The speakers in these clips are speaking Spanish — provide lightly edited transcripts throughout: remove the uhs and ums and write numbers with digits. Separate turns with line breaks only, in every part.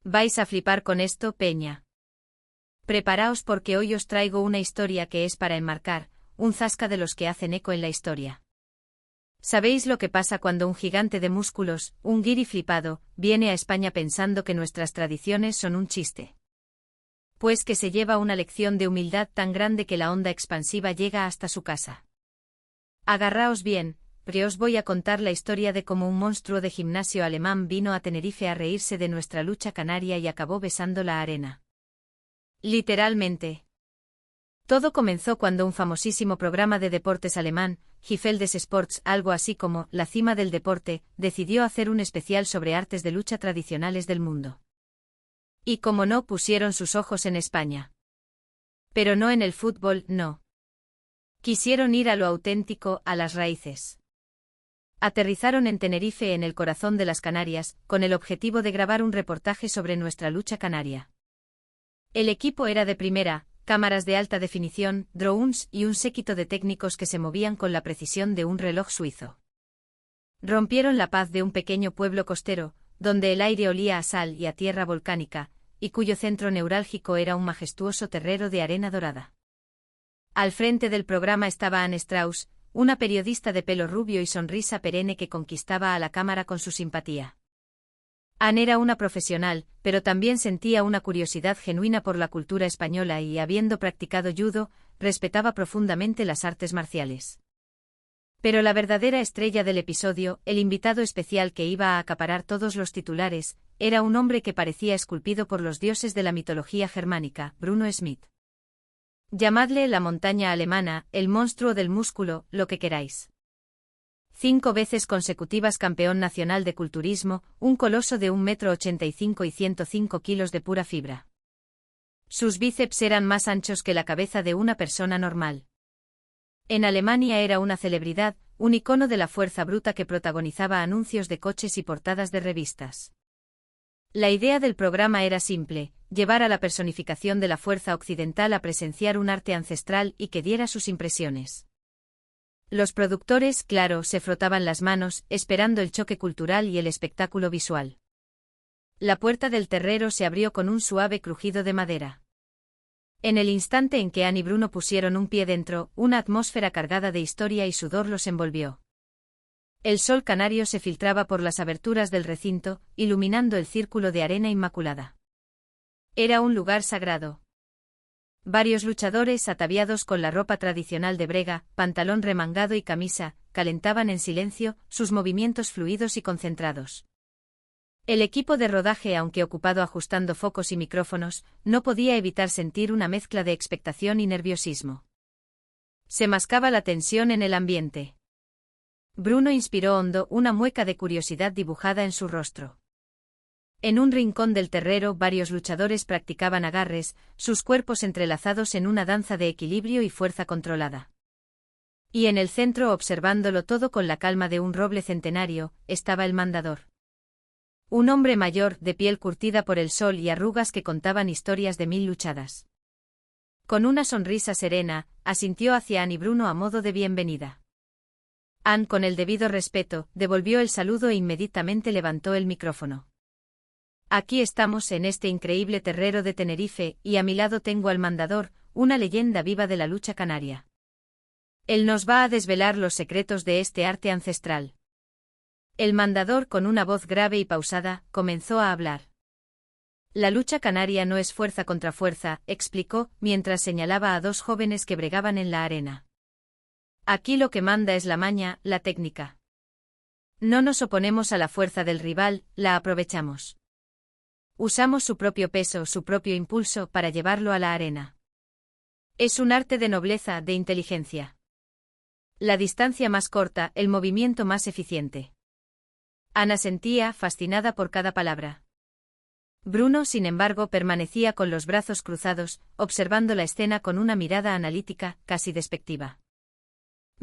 Vais a flipar con esto, Peña. Preparaos porque hoy os traigo una historia que es para enmarcar, un zasca de los que hacen eco en la historia. ¿Sabéis lo que pasa cuando un gigante de músculos, un guiri flipado, viene a España pensando que nuestras tradiciones son un chiste? Pues que se lleva una lección de humildad tan grande que la onda expansiva llega hasta su casa. Agarraos bien, porque os voy a contar la historia de cómo un monstruo de gimnasio alemán vino a Tenerife a reírse de nuestra lucha canaria y acabó besando la arena. Literalmente. Todo comenzó cuando un famosísimo programa de deportes alemán, Gefäll des Sports, algo así como La cima del deporte, decidió hacer un especial sobre artes de lucha tradicionales del mundo. Y como no, pusieron sus ojos en España. Pero no en el fútbol, no. Quisieron ir a lo auténtico, a las raíces. Aterrizaron en Tenerife, en el corazón de las Canarias, con el objetivo de grabar un reportaje sobre nuestra lucha canaria. El equipo era de primera, cámaras de alta definición, drones y un séquito de técnicos que se movían con la precisión de un reloj suizo. Rompieron la paz de un pequeño pueblo costero, donde el aire olía a sal y a tierra volcánica, y cuyo centro neurálgico era un majestuoso terrero de arena dorada. Al frente del programa estaba Anne Strauss, una periodista de pelo rubio y sonrisa perenne que conquistaba a la cámara con su simpatía. Anne era una profesional, pero también sentía una curiosidad genuina por la cultura española y, habiendo practicado judo, respetaba profundamente las artes marciales. Pero la verdadera estrella del episodio, el invitado especial que iba a acaparar todos los titulares, era un hombre que parecía esculpido por los dioses de la mitología germánica, Bruno Schmidt. Llamadle la montaña alemana, el monstruo del músculo, lo que queráis. 5 veces consecutivas campeón nacional de culturismo, un coloso de 1,85 m y 105 kilos de pura fibra. Sus bíceps eran más anchos que la cabeza de una persona normal. En Alemania era una celebridad, un icono de la fuerza bruta que protagonizaba anuncios de coches y portadas de revistas. La idea del programa era simple: llevar a la personificación de la fuerza occidental a presenciar un arte ancestral y que diera sus impresiones. Los productores, claro, se frotaban las manos, esperando el choque cultural y el espectáculo visual. La puerta del terrero se abrió con un suave crujido de madera. En el instante en que Anne y Bruno pusieron un pie dentro, una atmósfera cargada de historia y sudor los envolvió. El sol canario se filtraba por las aberturas del recinto, iluminando el círculo de arena inmaculada. Era un lugar sagrado. Varios luchadores, ataviados con la ropa tradicional de brega, pantalón remangado y camisa, calentaban en silencio, sus movimientos fluidos y concentrados. El equipo de rodaje, aunque ocupado ajustando focos y micrófonos, no podía evitar sentir una mezcla de expectación y nerviosismo. Se mascaba la tensión en el ambiente. Bruno inspiró hondo, una mueca de curiosidad dibujada en su rostro. En un rincón del terrero varios luchadores practicaban agarres, sus cuerpos entrelazados en una danza de equilibrio y fuerza controlada. Y en el centro, observándolo todo con la calma de un roble centenario, estaba el mandador. Un hombre mayor, de piel curtida por el sol y arrugas que contaban historias de 1000 luchadas. Con una sonrisa serena, asintió hacia Anne y Bruno a modo de bienvenida. Anne, con el debido respeto, devolvió el saludo e inmediatamente levantó el micrófono. Aquí estamos en este increíble terrero de Tenerife, y a mi lado tengo al mandador, una leyenda viva de la lucha canaria. Él nos va a desvelar los secretos de este arte ancestral. El mandador, con una voz grave y pausada, comenzó a hablar. La lucha canaria no es fuerza contra fuerza, explicó, mientras señalaba a 2 jóvenes que bregaban en la arena. Aquí lo que manda es la maña, la técnica. No nos oponemos a la fuerza del rival, la aprovechamos. Usamos su propio peso, su propio impulso, para llevarlo a la arena. Es un arte de nobleza, de inteligencia. La distancia más corta, el movimiento más eficiente. Ana sentía, fascinada por cada palabra. Bruno, sin embargo, permanecía con los brazos cruzados, observando la escena con una mirada analítica, casi despectiva.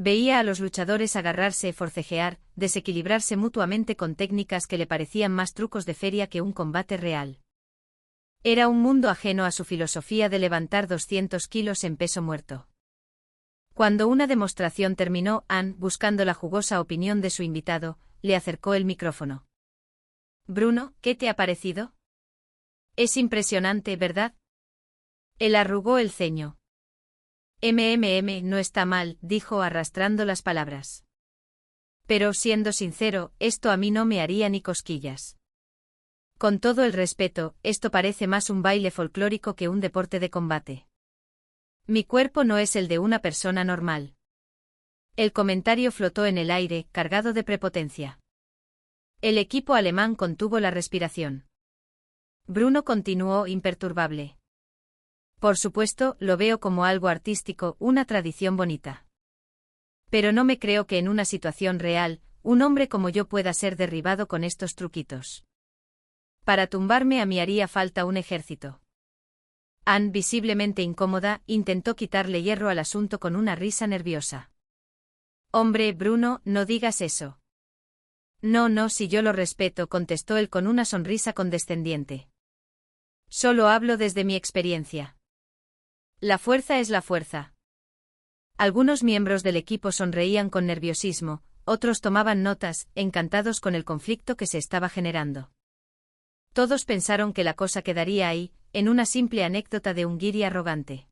Veía a los luchadores agarrarse, forcejear, desequilibrarse mutuamente con técnicas que le parecían más trucos de feria que un combate real. Era un mundo ajeno a su filosofía de levantar 200 kilos en peso muerto. Cuando una demostración terminó, Anne, buscando la jugosa opinión de su invitado, le acercó el micrófono. «Bruno, ¿qué te ha parecido?» Es impresionante, ¿verdad? Él arrugó el ceño. No está mal, dijo arrastrando las palabras. Pero, siendo sincero, esto a mí no me haría ni cosquillas. Con todo el respeto, esto parece más un baile folclórico que un deporte de combate. Mi cuerpo no es el de una persona normal. El comentario flotó en el aire, cargado de prepotencia. El equipo alemán contuvo la respiración. Bruno continuó imperturbable. Por supuesto, lo veo como algo artístico, una tradición bonita. Pero no me creo que en una situación real, un hombre como yo pueda ser derribado con estos truquitos. Para tumbarme a mí haría falta un ejército. Anne, visiblemente incómoda, intentó quitarle hierro al asunto con una risa nerviosa. Hombre, Bruno, no digas eso. No, si yo lo respeto, contestó él con una sonrisa condescendiente. Solo hablo desde mi experiencia. La fuerza es la fuerza. Algunos miembros del equipo sonreían con nerviosismo, otros tomaban notas, encantados con el conflicto que se estaba generando. Todos pensaron que la cosa quedaría ahí, en una simple anécdota de un guiri arrogante.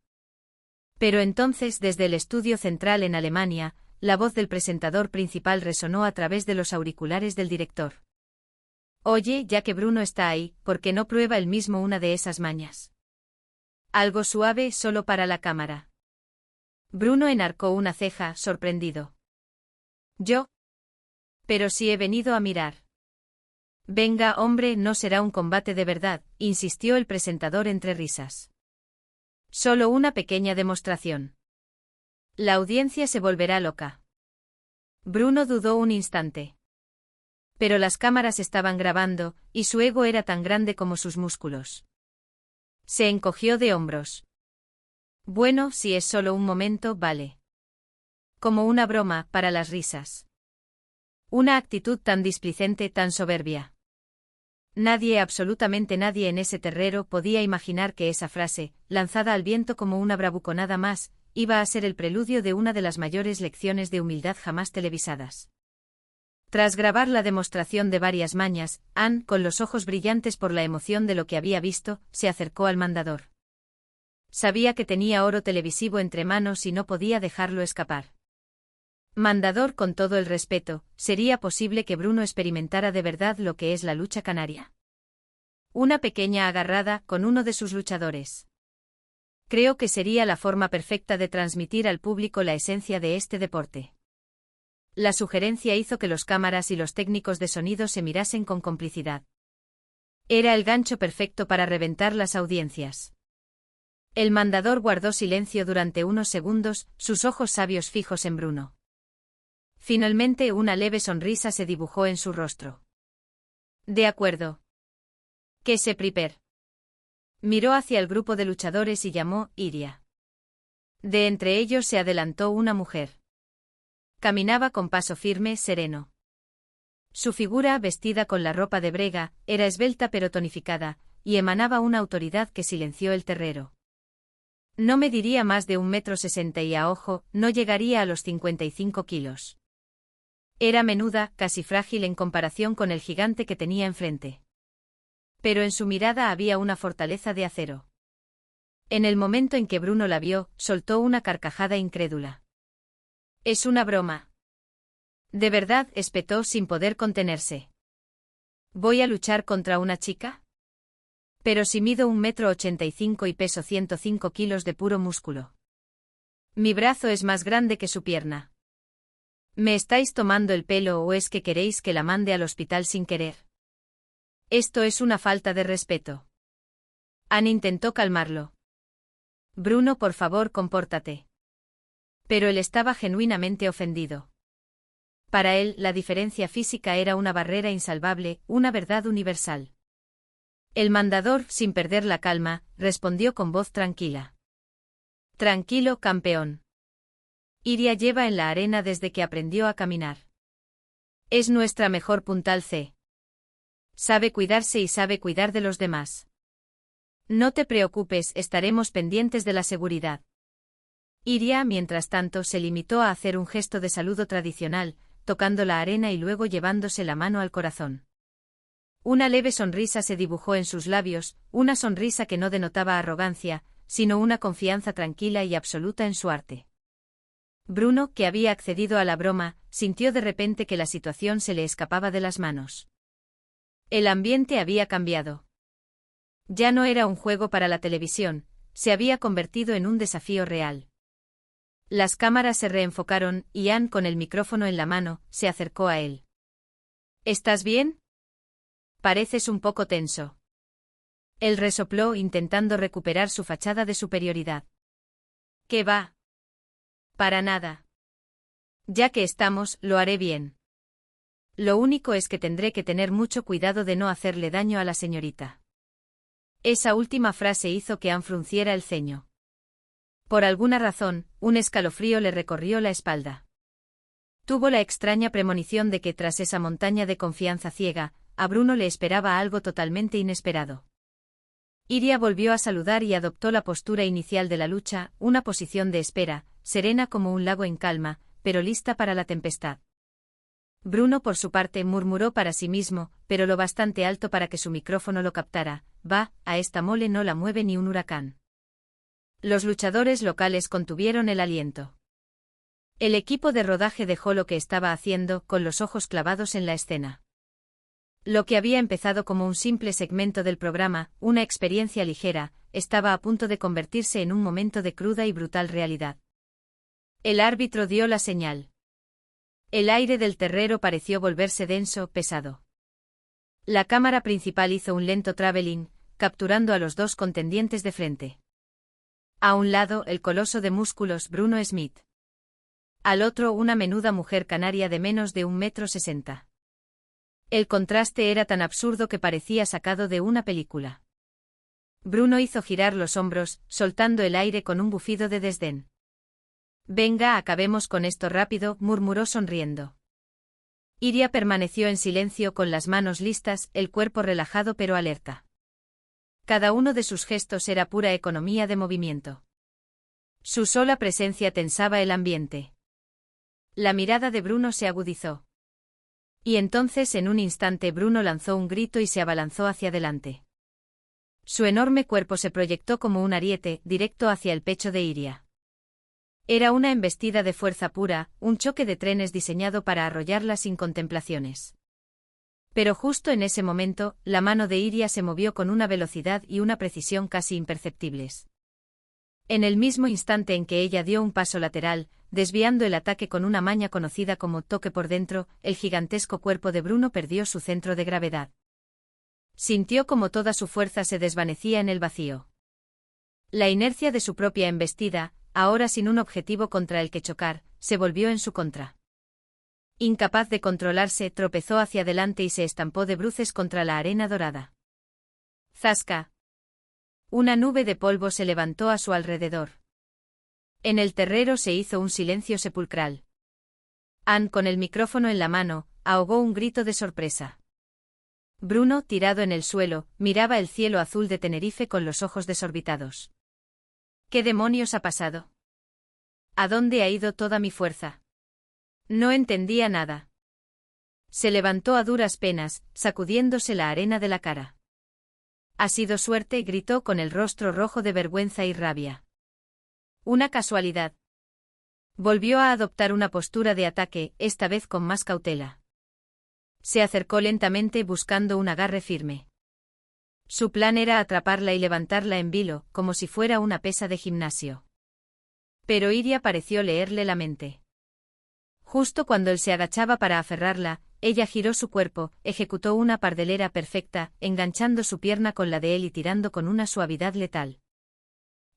Pero entonces, desde el estudio central en Alemania, la voz del presentador principal resonó a través de los auriculares del director. Oye, ya que Bruno está ahí, ¿por qué no prueba él mismo una de esas mañas? Algo suave, solo para la cámara. Bruno enarcó una ceja, sorprendido. ¿Yo? Pero si he venido a mirar. Venga, hombre, no será un combate de verdad, insistió el presentador entre risas. Solo una pequeña demostración. La audiencia se volverá loca. Bruno dudó un instante. Pero las cámaras estaban grabando, y su ego era tan grande como sus músculos. Se encogió de hombros. Bueno, si es solo un momento, vale. Como una broma, para las risas. Una actitud tan displicente, tan soberbia. Nadie, absolutamente nadie en ese terrero podía imaginar que esa frase, lanzada al viento como una bravuconada más, iba a ser el preludio de una de las mayores lecciones de humildad jamás televisadas. Tras grabar la demostración de varias mañas, Anne, con los ojos brillantes por la emoción de lo que había visto, se acercó al mandador. Sabía que tenía oro televisivo entre manos y no podía dejarlo escapar. Mandador, con todo el respeto, ¿sería posible que Bruno experimentara de verdad lo que es la lucha canaria? Una pequeña agarrada con uno de sus luchadores. Creo que sería la forma perfecta de transmitir al público la esencia de este deporte. La sugerencia hizo que los cámaras y los técnicos de sonido se mirasen con complicidad. Era el gancho perfecto para reventar las audiencias. El mandador guardó silencio durante unos segundos, sus ojos sabios fijos en Bruno. Finalmente una leve sonrisa se dibujó en su rostro. De acuerdo. ¿Qué se prepara? Miró hacia el grupo de luchadores y llamó Iria. De entre ellos se adelantó una mujer. Caminaba con paso firme, sereno. Su figura, vestida con la ropa de brega, era esbelta pero tonificada, y emanaba una autoridad que silenció el terrero. No mediría más de 1,60 m y a ojo, no llegaría a los 55 kilos. Era menuda, casi frágil en comparación con el gigante que tenía enfrente. Pero en su mirada había una fortaleza de acero. En el momento en que Bruno la vio, soltó una carcajada incrédula. Es una broma. ¿De verdad?, espetó sin poder contenerse. ¿Voy a luchar contra una chica? Pero si mido 1,85 m y peso 105 kilos de puro músculo. Mi brazo es más grande que su pierna. ¿Me estáis tomando el pelo o es que queréis que la mande al hospital sin querer? Esto es una falta de respeto. Anne intentó calmarlo. Bruno, por favor, compórtate. Pero él estaba genuinamente ofendido. Para él, la diferencia física era una barrera insalvable, una verdad universal. El mandador, sin perder la calma, respondió con voz tranquila. Tranquilo, campeón. Iria lleva en la arena desde que aprendió a caminar. Es nuestra mejor puntal C. Sabe cuidarse y sabe cuidar de los demás. No te preocupes, estaremos pendientes de la seguridad. Iria, mientras tanto, se limitó a hacer un gesto de saludo tradicional, tocando la arena y luego llevándose la mano al corazón. Una leve sonrisa se dibujó en sus labios, una sonrisa que no denotaba arrogancia, sino una confianza tranquila y absoluta en su arte. Bruno, que había accedido a la broma, sintió de repente que la situación se le escapaba de las manos. El ambiente había cambiado. Ya no era un juego para la televisión, se había convertido en un desafío real. Las cámaras se reenfocaron y Anne, con el micrófono en la mano, se acercó a él. ¿Estás bien? Pareces un poco tenso. Él resopló intentando recuperar su fachada de superioridad. ¿Qué va? Para nada. Ya que estamos, lo haré bien. Lo único es que tendré que tener mucho cuidado de no hacerle daño a la señorita. Esa última frase hizo que Anne frunciera el ceño. Por alguna razón, un escalofrío le recorrió la espalda. Tuvo la extraña premonición de que tras esa montaña de confianza ciega, a Bruno le esperaba algo totalmente inesperado. Iria volvió a saludar y adoptó la postura inicial de la lucha, una posición de espera, serena como un lago en calma, pero lista para la tempestad. Bruno, por su parte, murmuró para sí mismo, pero lo bastante alto para que su micrófono lo captara: «Va, a esta mole no la mueve ni un huracán». Los luchadores locales contuvieron el aliento. El equipo de rodaje dejó lo que estaba haciendo, con los ojos clavados en la escena. Lo que había empezado como un simple segmento del programa, una experiencia ligera, estaba a punto de convertirse en un momento de cruda y brutal realidad. El árbitro dio la señal. El aire del terrero pareció volverse denso, pesado. La cámara principal hizo un lento traveling, capturando a los dos contendientes de frente. A un lado, el coloso de músculos Bruno Smith. Al otro, una menuda mujer canaria de menos de 1,60 m. El contraste era tan absurdo que parecía sacado de una película. Bruno hizo girar los hombros, soltando el aire con un bufido de desdén. «Venga, acabemos con esto rápido», murmuró sonriendo. Iria permaneció en silencio con las manos listas, el cuerpo relajado pero alerta. Cada uno de sus gestos era pura economía de movimiento. Su sola presencia tensaba el ambiente. La mirada de Bruno se agudizó. Y entonces, en un instante, Bruno lanzó un grito y se abalanzó hacia adelante. Su enorme cuerpo se proyectó como un ariete, directo hacia el pecho de Iria. Era una embestida de fuerza pura, un choque de trenes diseñado para arrollarla sin contemplaciones. Pero justo en ese momento, la mano de Iria se movió con una velocidad y una precisión casi imperceptibles. En el mismo instante en que ella dio un paso lateral, desviando el ataque con una maña conocida como toque por dentro, el gigantesco cuerpo de Bruno perdió su centro de gravedad. Sintió como toda su fuerza se desvanecía en el vacío. La inercia de su propia embestida, ahora sin un objetivo contra el que chocar, se volvió en su contra. Incapaz de controlarse, tropezó hacia adelante y se estampó de bruces contra la arena dorada. ¡Zasca! Una nube de polvo se levantó a su alrededor. En el terrero se hizo un silencio sepulcral. Anne, con el micrófono en la mano, ahogó un grito de sorpresa. Bruno, tirado en el suelo, miraba el cielo azul de Tenerife con los ojos desorbitados. ¿Qué demonios ha pasado? ¿A dónde ha ido toda mi fuerza? No entendía nada. Se levantó a duras penas, sacudiéndose la arena de la cara. «Ha sido suerte», gritó con el rostro rojo de vergüenza y rabia. «Una casualidad». Volvió a adoptar una postura de ataque, esta vez con más cautela. Se acercó lentamente buscando un agarre firme. Su plan era atraparla y levantarla en vilo, como si fuera una pesa de gimnasio. Pero Iria pareció leerle la mente. Justo cuando él se agachaba para aferrarla, ella giró su cuerpo, ejecutó una pardelera perfecta, enganchando su pierna con la de él y tirando con una suavidad letal.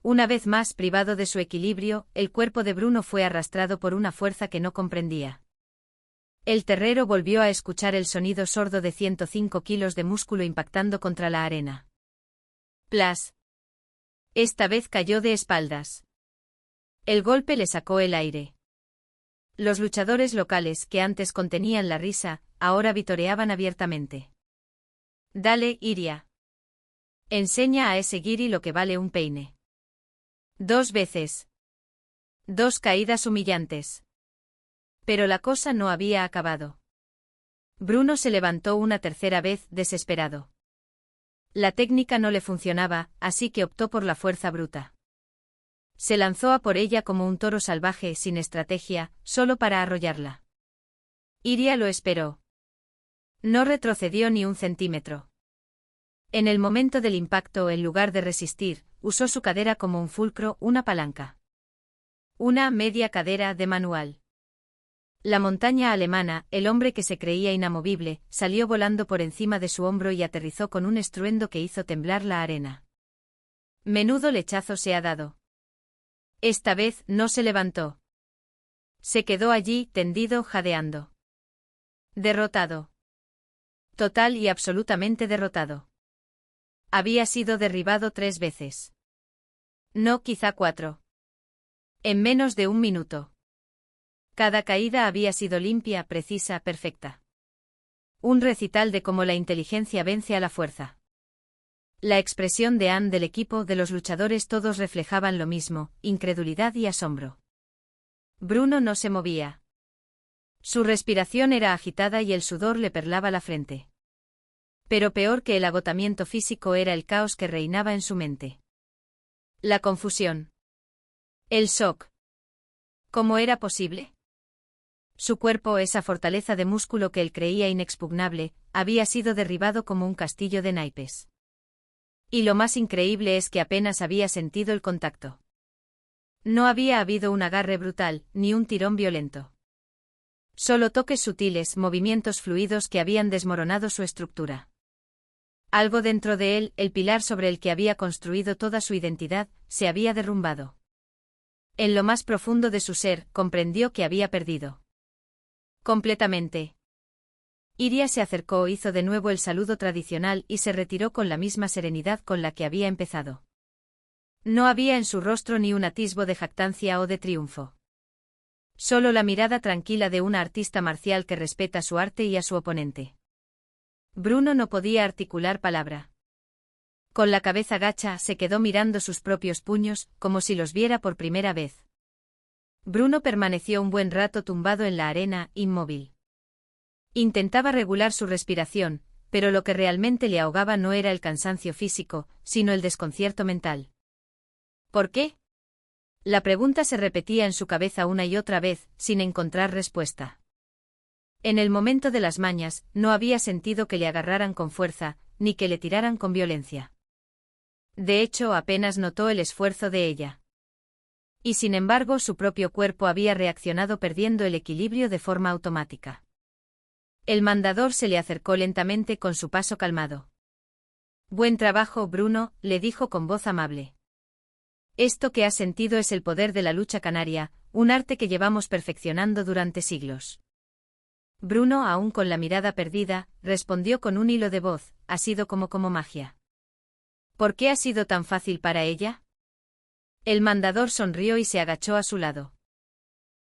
Una vez más privado de su equilibrio, el cuerpo de Bruno fue arrastrado por una fuerza que no comprendía. El terrero volvió a escuchar el sonido sordo de 105 kilos de músculo impactando contra la arena. ¡Plas! Esta vez cayó de espaldas. El golpe le sacó el aire. Los luchadores locales, que antes contenían la risa, ahora vitoreaban abiertamente. «Dale, Iria. Enseña a ese guiri lo que vale un peine». 2 veces. 2 caídas humillantes. Pero la cosa no había acabado. Bruno se levantó una tercera vez, desesperado. La técnica no le funcionaba, así que optó por la fuerza bruta. Se lanzó a por ella como un toro salvaje, sin estrategia, solo para arrollarla. Iria lo esperó. No retrocedió ni un centímetro. En el momento del impacto, en lugar de resistir, usó su cadera como un fulcro, una palanca. Una media cadera de manual. La montaña alemana, el hombre que se creía inamovible, salió volando por encima de su hombro y aterrizó con un estruendo que hizo temblar la arena. Menudo lechazo se ha dado. Esta vez no se levantó. Se quedó allí, tendido, jadeando. Derrotado. Total y absolutamente derrotado. Había sido derribado 3 veces. No, quizá 4. En menos de un minuto. Cada caída había sido limpia, precisa, perfecta. Un recital de cómo la inteligencia vence a la fuerza. La expresión de Anne, del equipo, de los luchadores, todos reflejaban lo mismo, incredulidad y asombro. Bruno no se movía. Su respiración era agitada y el sudor le perlaba la frente. Pero peor que el agotamiento físico era el caos que reinaba en su mente. La confusión. El shock. ¿Cómo era posible? Su cuerpo, esa fortaleza de músculo que él creía inexpugnable, había sido derribado como un castillo de naipes. Y lo más increíble es que apenas había sentido el contacto. No había habido un agarre brutal, ni un tirón violento. Solo toques sutiles, movimientos fluidos que habían desmoronado su estructura. Algo dentro de él, el pilar sobre el que había construido toda su identidad, se había derrumbado. En lo más profundo de su ser, comprendió que había perdido. Completamente. Iria se acercó, hizo de nuevo el saludo tradicional y se retiró con la misma serenidad con la que había empezado. No había en su rostro ni un atisbo de jactancia o de triunfo. Solo la mirada tranquila de una artista marcial que respeta su arte y a su oponente. Bruno no podía articular palabra. Con la cabeza gacha, se quedó mirando sus propios puños, como si los viera por primera vez. Bruno permaneció un buen rato tumbado en la arena, inmóvil. Intentaba regular su respiración, pero lo que realmente le ahogaba no era el cansancio físico, sino el desconcierto mental. ¿Por qué? La pregunta se repetía en su cabeza una y otra vez, sin encontrar respuesta. En el momento de las mañas, no había sentido que le agarraran con fuerza, ni que le tiraran con violencia. De hecho, apenas notó el esfuerzo de ella. Y sin embargo, su propio cuerpo había reaccionado perdiendo el equilibrio de forma automática. El mandador se le acercó lentamente con su paso calmado. Buen trabajo, Bruno, le dijo con voz amable. Esto que has sentido es el poder de la lucha canaria, un arte que llevamos perfeccionando durante siglos. Bruno, aún con la mirada perdida, respondió con un hilo de voz, ha sido como magia. ¿Por qué ha sido tan fácil para ella? El mandador sonrió y se agachó a su lado.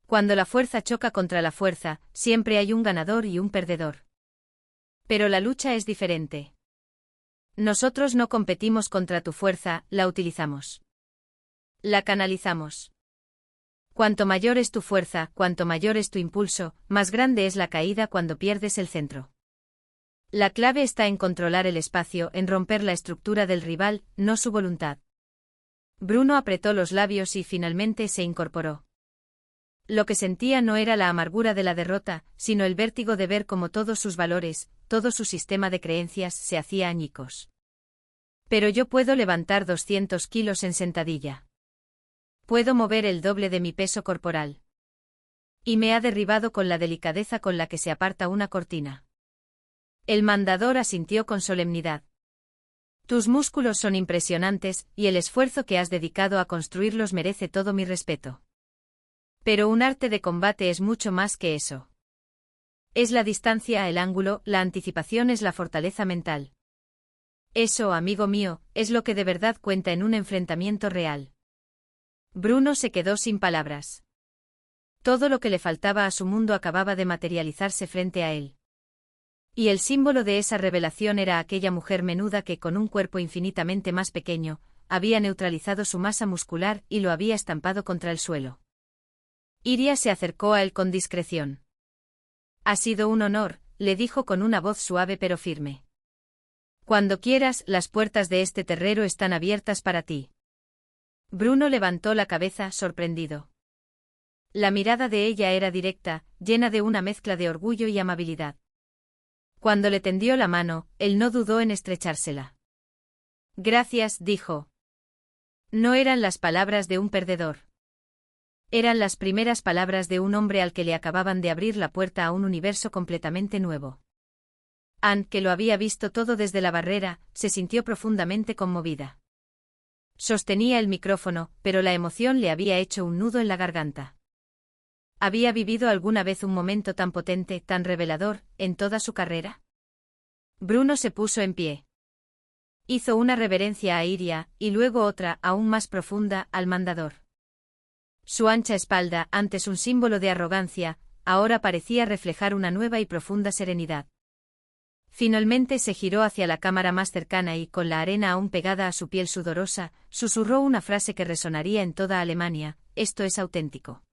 Cuando la fuerza choca contra la fuerza, siempre hay un ganador y un perdedor. Pero la lucha es diferente. Nosotros no competimos contra tu fuerza, la utilizamos. La canalizamos. Cuanto mayor es tu fuerza, cuanto mayor es tu impulso, más grande es la caída cuando pierdes el centro. La clave está en controlar el espacio, en romper la estructura del rival, no su voluntad. Bruno apretó los labios y finalmente se incorporó. Lo que sentía no era la amargura de la derrota, sino el vértigo de ver cómo todos sus valores, todo su sistema de creencias se hacía añicos. Pero yo puedo levantar 200 kilos en sentadilla. Puedo mover el doble de mi peso corporal. Y me ha derribado con la delicadeza con la que se aparta una cortina. El mandador asintió con solemnidad. Tus músculos son impresionantes, y el esfuerzo que has dedicado a construirlos merece todo mi respeto. Pero un arte de combate es mucho más que eso. Es la distancia, el ángulo, la anticipación, es la fortaleza mental. Eso, amigo mío, es lo que de verdad cuenta en un enfrentamiento real. Bruno se quedó sin palabras. Todo lo que le faltaba a su mundo acababa de materializarse frente a él. Y el símbolo de esa revelación era aquella mujer menuda que, con un cuerpo infinitamente más pequeño, había neutralizado su masa muscular y lo había estampado contra el suelo. Iria se acercó a él con discreción. Ha sido un honor, le dijo con una voz suave pero firme. Cuando quieras, las puertas de este terrero están abiertas para ti. Bruno levantó la cabeza, sorprendido. La mirada de ella era directa, llena de una mezcla de orgullo y amabilidad. Cuando le tendió la mano, él no dudó en estrechársela. Gracias, dijo. No eran las palabras de un perdedor. Eran las primeras palabras de un hombre al que le acababan de abrir la puerta a un universo completamente nuevo. Anne, que lo había visto todo desde la barrera, se sintió profundamente conmovida. Sostenía el micrófono, pero la emoción le había hecho un nudo en la garganta. ¿Había vivido alguna vez un momento tan potente, tan revelador, en toda su carrera? Bruno se puso en pie. Hizo una reverencia a Iria, y luego otra, aún más profunda, al mandador. Su ancha espalda, antes un símbolo de arrogancia, ahora parecía reflejar una nueva y profunda serenidad. Finalmente se giró hacia la cámara más cercana y, con la arena aún pegada a su piel sudorosa, susurró una frase que resonaría en toda Alemania: «Esto es auténtico».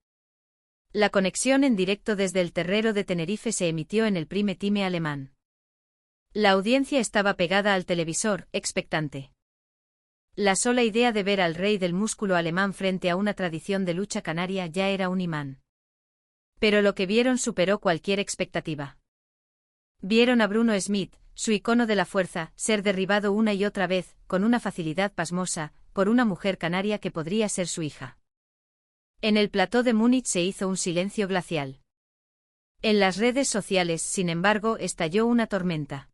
La conexión en directo desde el terrero de Tenerife se emitió en el prime time alemán. La audiencia estaba pegada al televisor, expectante. La sola idea de ver al rey del músculo alemán frente a una tradición de lucha canaria ya era un imán. Pero lo que vieron superó cualquier expectativa. Vieron a Bruno Smith, su icono de la fuerza, ser derribado una y otra vez, con una facilidad pasmosa, por una mujer canaria que podría ser su hija. En el plató de Múnich se hizo un silencio glacial. En las redes sociales, sin embargo, estalló una tormenta.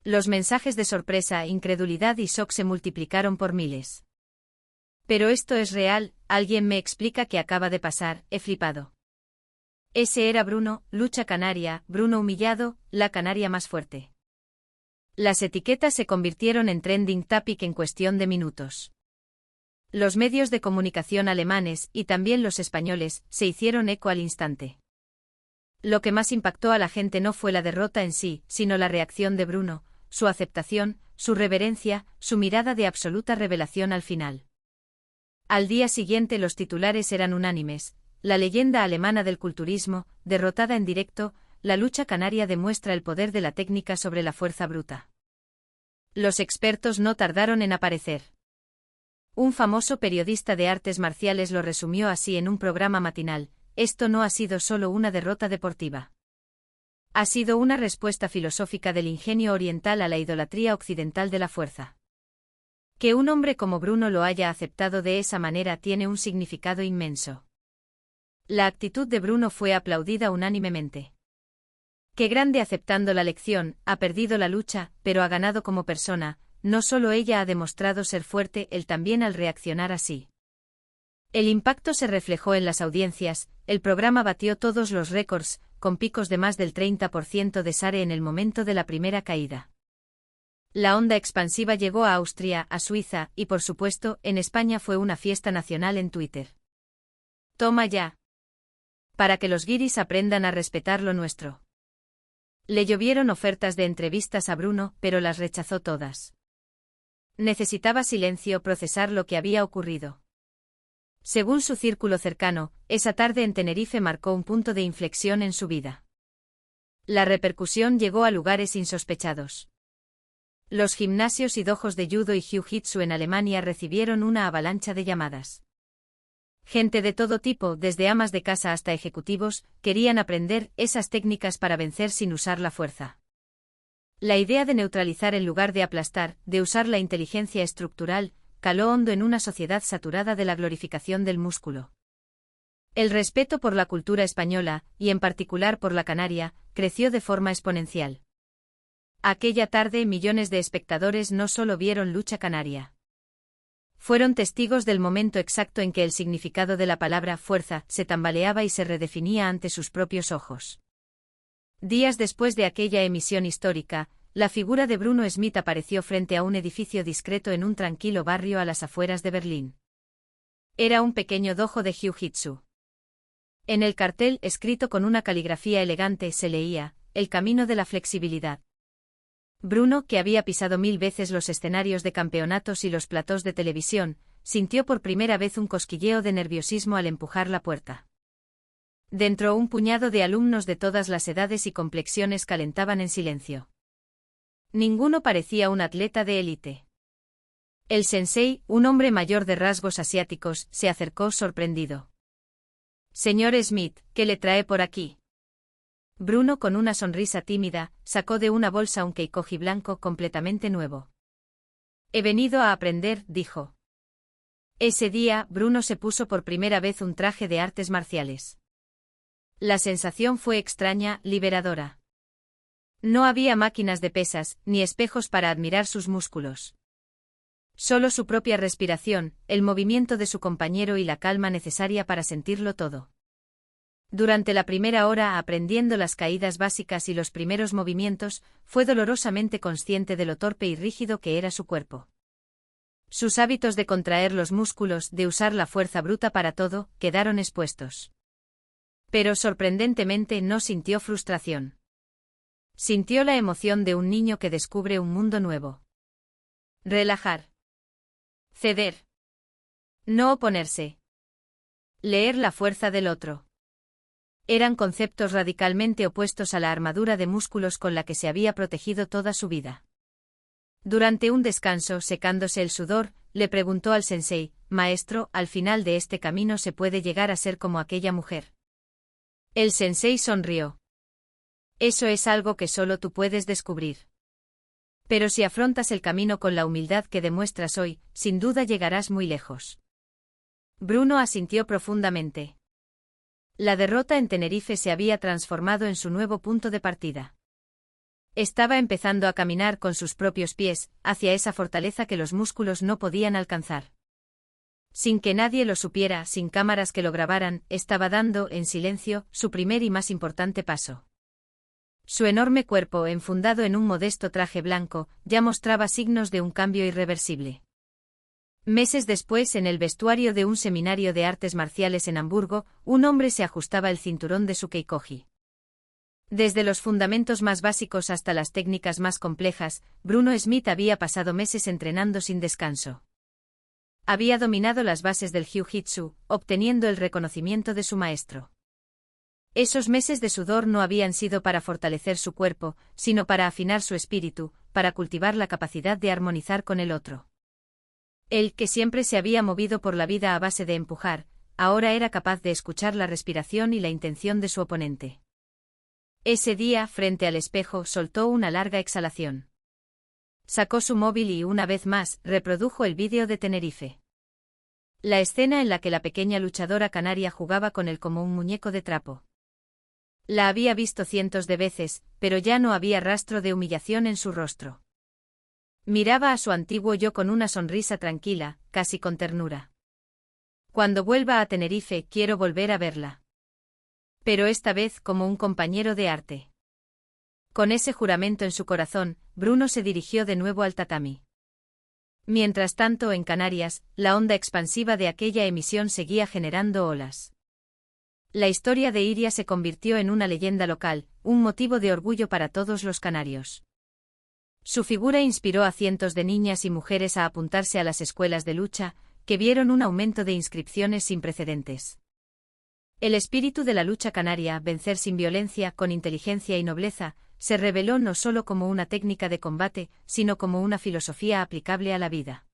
Los mensajes de sorpresa, incredulidad y shock se multiplicaron por miles. «Pero esto es real, alguien me explica qué acaba de pasar, he flipado». Ese era Bruno, lucha canaria, Bruno humillado, la canaria más fuerte. Las etiquetas se convirtieron en trending topic en cuestión de minutos. Los medios de comunicación alemanes, y también los españoles, se hicieron eco al instante. Lo que más impactó a la gente no fue la derrota en sí, sino la reacción de Bruno, su aceptación, su reverencia, su mirada de absoluta revelación al final. Al día siguiente los titulares eran unánimes: la leyenda alemana del culturismo, derrotada en directo, la lucha canaria demuestra el poder de la técnica sobre la fuerza bruta. Los expertos no tardaron en aparecer. Un famoso periodista de artes marciales lo resumió así en un programa matinal: esto no ha sido solo una derrota deportiva. Ha sido una respuesta filosófica del ingenio oriental a la idolatría occidental de la fuerza. Que un hombre como Bruno lo haya aceptado de esa manera tiene un significado inmenso. La actitud de Bruno fue aplaudida unánimemente. Qué grande aceptando la lección, ha perdido la lucha, pero ha ganado como persona. No solo ella ha demostrado ser fuerte, él también al reaccionar así. El impacto se reflejó en las audiencias, el programa batió todos los récords, con picos de más del 30% de share en el momento de la primera caída. La onda expansiva llegó a Austria, a Suiza, y por supuesto, en España fue una fiesta nacional en Twitter. Toma ya. Para que los guiris aprendan a respetar lo nuestro. Le llovieron ofertas de entrevistas a Bruno, pero las rechazó todas. Necesitaba silencio, procesar lo que había ocurrido. Según su círculo cercano, esa tarde en Tenerife marcó un punto de inflexión en su vida. La repercusión llegó a lugares insospechados. Los gimnasios y dojos de judo y jiu-jitsu en Alemania recibieron una avalancha de llamadas. Gente de todo tipo, desde amas de casa hasta ejecutivos, querían aprender esas técnicas para vencer sin usar la fuerza. La idea de neutralizar en lugar de aplastar, de usar la inteligencia estructural, caló hondo en una sociedad saturada de la glorificación del músculo. El respeto por la cultura española, y en particular por la canaria, creció de forma exponencial. Aquella tarde millones de espectadores no solo vieron lucha canaria. Fueron testigos del momento exacto en que el significado de la palabra fuerza se tambaleaba y se redefinía ante sus propios ojos. Días después de aquella emisión histórica, la figura de Bruno Smith apareció frente a un edificio discreto en un tranquilo barrio a las afueras de Berlín. Era un pequeño dojo de jiu-jitsu. En el cartel, escrito con una caligrafía elegante, se leía: el camino de la flexibilidad. Bruno, que había pisado 1000 veces los escenarios de campeonatos y los platós de televisión, sintió por primera vez un cosquilleo de nerviosismo al empujar la puerta. Dentro un puñado de alumnos de todas las edades y complexiones calentaban en silencio. Ninguno parecía un atleta de élite. El sensei, un hombre mayor de rasgos asiáticos, se acercó sorprendido. «Señor Smith, ¿qué le trae por aquí?» Bruno, con una sonrisa tímida, sacó de una bolsa un keikoji blanco completamente nuevo. «He venido a aprender», dijo. Ese día, Bruno se puso por primera vez un traje de artes marciales. La sensación fue extraña, liberadora. No había máquinas de pesas, ni espejos para admirar sus músculos. Solo su propia respiración, el movimiento de su compañero y la calma necesaria para sentirlo todo. Durante la primera hora aprendiendo las caídas básicas y los primeros movimientos, fue dolorosamente consciente de lo torpe y rígido que era su cuerpo. Sus hábitos de contraer los músculos, de usar la fuerza bruta para todo, quedaron expuestos. Pero sorprendentemente no sintió frustración. Sintió la emoción de un niño que descubre un mundo nuevo. Relajar. Ceder. No oponerse. Leer la fuerza del otro. Eran conceptos radicalmente opuestos a la armadura de músculos con la que se había protegido toda su vida. Durante un descanso, secándose el sudor, le preguntó al sensei: «Maestro, al final de este camino se puede llegar a ser como aquella mujer». El sensei sonrió. «Eso es algo que solo tú puedes descubrir. Pero si afrontas el camino con la humildad que demuestras hoy, sin duda llegarás muy lejos». Bruno asintió profundamente. La derrota en Tenerife se había transformado en su nuevo punto de partida. Estaba empezando a caminar con sus propios pies, hacia esa fortaleza que los músculos no podían alcanzar. Sin que nadie lo supiera, sin cámaras que lo grabaran, estaba dando, en silencio, su primer y más importante paso. Su enorme cuerpo, enfundado en un modesto traje blanco, ya mostraba signos de un cambio irreversible. Meses después, en el vestuario de un seminario de artes marciales en Hamburgo, un hombre se ajustaba el cinturón de su keikoji. Desde los fundamentos más básicos hasta las técnicas más complejas, Bruno Smith había pasado meses entrenando sin descanso. Había dominado las bases del jiu-jitsu, obteniendo el reconocimiento de su maestro. Esos meses de sudor no habían sido para fortalecer su cuerpo, sino para afinar su espíritu, para cultivar la capacidad de armonizar con el otro. Él, que siempre se había movido por la vida a base de empujar, ahora era capaz de escuchar la respiración y la intención de su oponente. Ese día, frente al espejo, soltó una larga exhalación. Sacó su móvil y, una vez más, reprodujo el vídeo de Tenerife. La escena en la que la pequeña luchadora canaria jugaba con él como un muñeco de trapo. La había visto cientos de veces, pero ya no había rastro de humillación en su rostro. Miraba a su antiguo yo con una sonrisa tranquila, casi con ternura. Cuando vuelva a Tenerife, quiero volver a verla. Pero esta vez como un compañero de arte. Con ese juramento en su corazón, Bruno se dirigió de nuevo al tatami. Mientras tanto, en Canarias, la onda expansiva de aquella emisión seguía generando olas. La historia de Iria se convirtió en una leyenda local, un motivo de orgullo para todos los canarios. Su figura inspiró a cientos de niñas y mujeres a apuntarse a las escuelas de lucha, que vieron un aumento de inscripciones sin precedentes. El espíritu de la lucha canaria, vencer sin violencia, con inteligencia y nobleza, se reveló no solo como una técnica de combate, sino como una filosofía aplicable a la vida.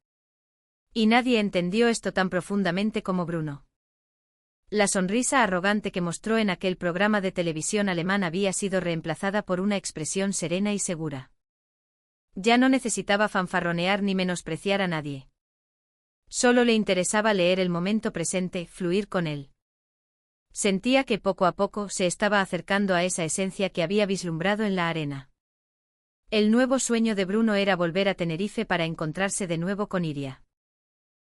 Y nadie entendió esto tan profundamente como Bruno. La sonrisa arrogante que mostró en aquel programa de televisión alemán había sido reemplazada por una expresión serena y segura. Ya no necesitaba fanfarronear ni menospreciar a nadie. Solo le interesaba leer el momento presente, fluir con él. Sentía que poco a poco se estaba acercando a esa esencia que había vislumbrado en la arena. El nuevo sueño de Bruno era volver a Tenerife para encontrarse de nuevo con Iria.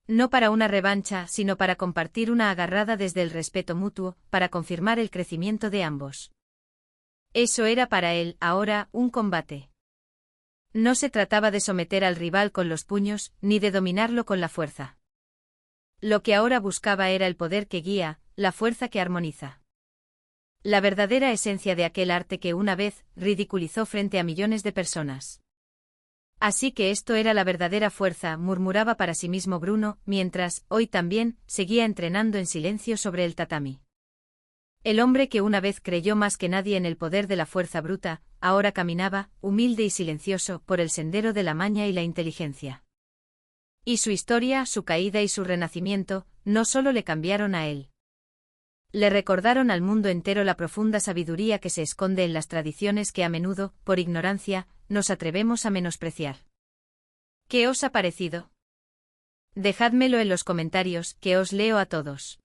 No para una revancha, sino para compartir una agarrada desde el respeto mutuo, para confirmar el crecimiento de ambos. Eso era para él, ahora, un combate. No se trataba de someter al rival con los puños, ni de dominarlo con la fuerza. Lo que ahora buscaba era el poder que guía, la fuerza que armoniza. La verdadera esencia de aquel arte que una vez ridiculizó frente a millones de personas. Así que esto era la verdadera fuerza, murmuraba para sí mismo Bruno, mientras, hoy también, seguía entrenando en silencio sobre el tatami. El hombre que una vez creyó más que nadie en el poder de la fuerza bruta, ahora caminaba, humilde y silencioso, por el sendero de la maña y la inteligencia. Y su historia, su caída y su renacimiento, no solo le cambiaron a él. Le recordaron al mundo entero la profunda sabiduría que se esconde en las tradiciones que a menudo, por ignorancia, nos atrevemos a menospreciar. ¿Qué os ha parecido? Dejádmelo en los comentarios, que os leo a todos.